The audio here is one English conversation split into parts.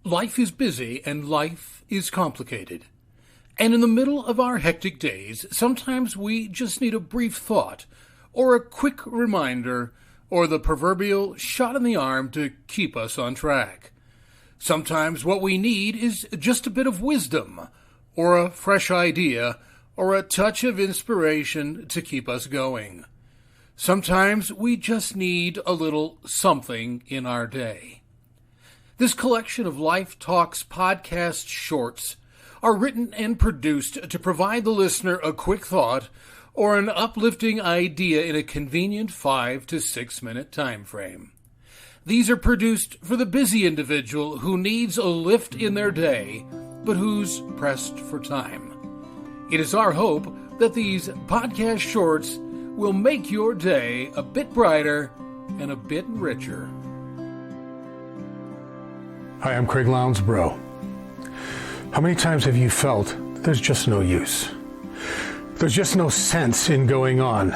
Life is busy and life is complicated. And in the middle of our hectic days, sometimes we just need a brief thought, or a quick reminder, or the proverbial shot in the arm to keep us on track. Sometimes what we need is just a bit of wisdom, or a fresh idea, or a touch of inspiration to keep us going. Sometimes we just need a little something in our day. This collection of Life Talks podcast shorts are written and produced to provide the listener a quick thought or an uplifting idea in a convenient 5 to 6 minute time frame. These are produced for the busy individual who needs a lift in their day, but who's pressed for time. It is our hope that these podcast shorts will make your day a bit brighter and a bit richer. Hi, I'm Craig Lounsbrough. How many times have you felt there's just no use? There's just no sense in going on.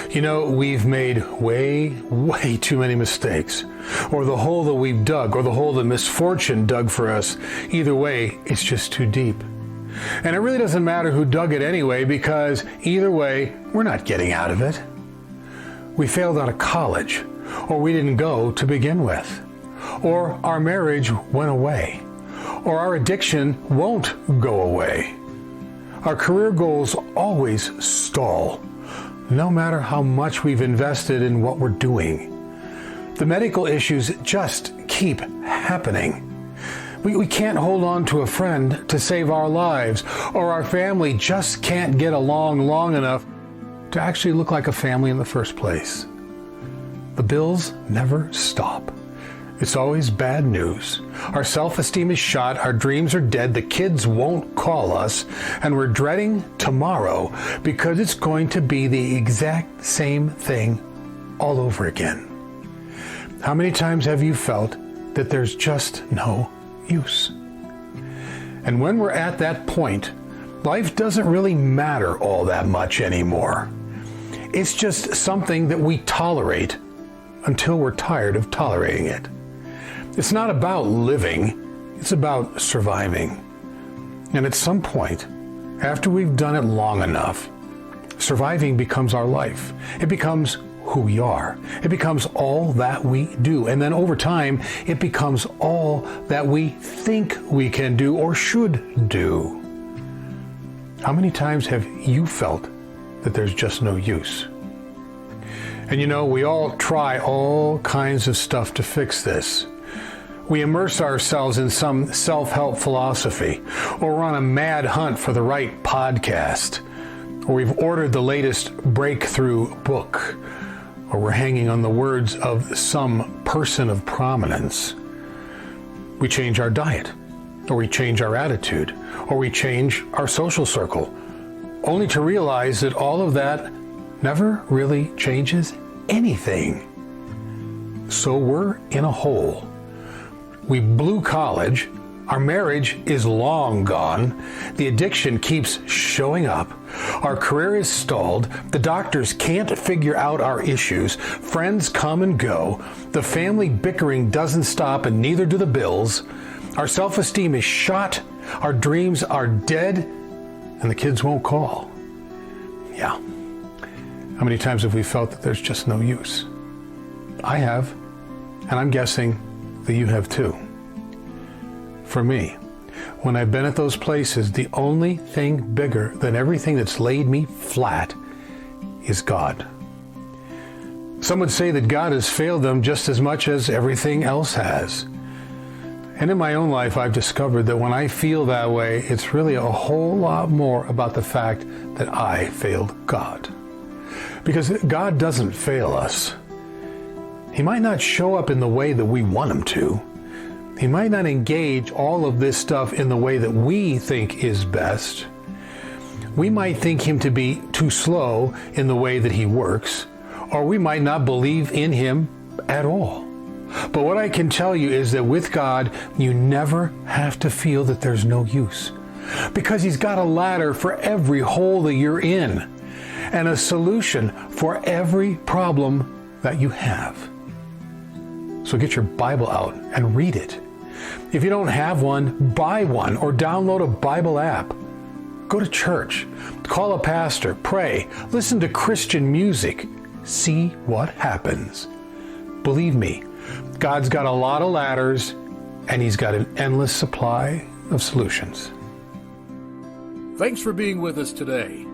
You know, we've made way too many mistakes. Or the hole that we've dug, or the hole that misfortune dug for us. Either way, it's just too deep. And it really doesn't matter who dug it anyway, because either way, we're not getting out of it. We failed out of college, or we didn't go to begin with. Or our marriage went away, or our addiction won't go away. Our career goals always stall, no matter how much we've invested in what we're doing. The medical issues just keep happening. We can't hold on to a friend to save our lives, or our family just can't get along long enough to actually look like a family in the first place. The bills never stop. It's always bad news. Our self-esteem is shot, our dreams are dead, the kids won't call us, and we're dreading tomorrow because it's going to be the exact same thing all over again. How many times have you felt that there's just no use? And when we're at that point, life doesn't really matter all that much anymore. It's just something that we tolerate until we're tired of tolerating it. It's not about living, it's about surviving. And at some point, after we've done it long enough, surviving becomes our life. It becomes who we are. It becomes all that we do. And then over time, it becomes all that we think we can do or should do. How many times have you felt that there's just no use? And you know, we all try all kinds of stuff to fix this. We immerse ourselves in some self-help philosophy, or we're on a mad hunt for the right podcast, or we've ordered the latest breakthrough book, or we're hanging on the words of some person of prominence. We change our diet, or we change our attitude, or we change our social circle, only to realize that all of that never really changes anything. So we're in a hole. We blew college, our marriage is long gone, the addiction keeps showing up, our career is stalled, the doctors can't figure out our issues, friends come and go, the family bickering doesn't stop and neither do the bills, our self-esteem is shot, our dreams are dead, and the kids won't call. Yeah. How many times have we felt that there's just no use? I have, and I'm guessing that you have too. For me, when I've been at those places, the only thing bigger than everything that's laid me flat is God. Some would say that God has failed them just as much as everything else has. And in my own life, I've discovered that when I feel that way, it's really a whole lot more about the fact that I failed God. Because God doesn't fail us. He might not show up in the way that we want him to. He might not engage all of this stuff in the way that we think is best. We might think him to be too slow in the way that he works, or we might not believe in him at all. But what I can tell you is that with God, you never have to feel that there's no use, because he's got a ladder for every hole that you're in, and a solution for every problem that you have. So get your Bible out and read it. If you don't have one, buy one or download a Bible app. Go to church, call a pastor, pray, listen to Christian music. See what happens. Believe me, God's got a lot of ladders, and He's got an endless supply of solutions. Thanks for being with us today.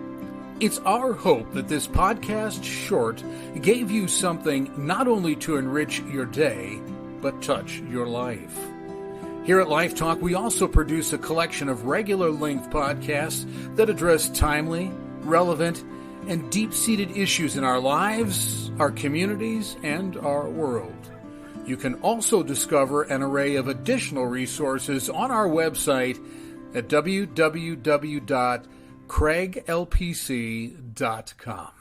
It's our hope that this podcast short gave you something not only to enrich your day, but touch your life. Here at Life Talk, we also produce a collection of regular-length podcasts that address timely, relevant, and deep-seated issues in our lives, our communities, and our world. You can also discover an array of additional resources on our website at www.craiglpc.com.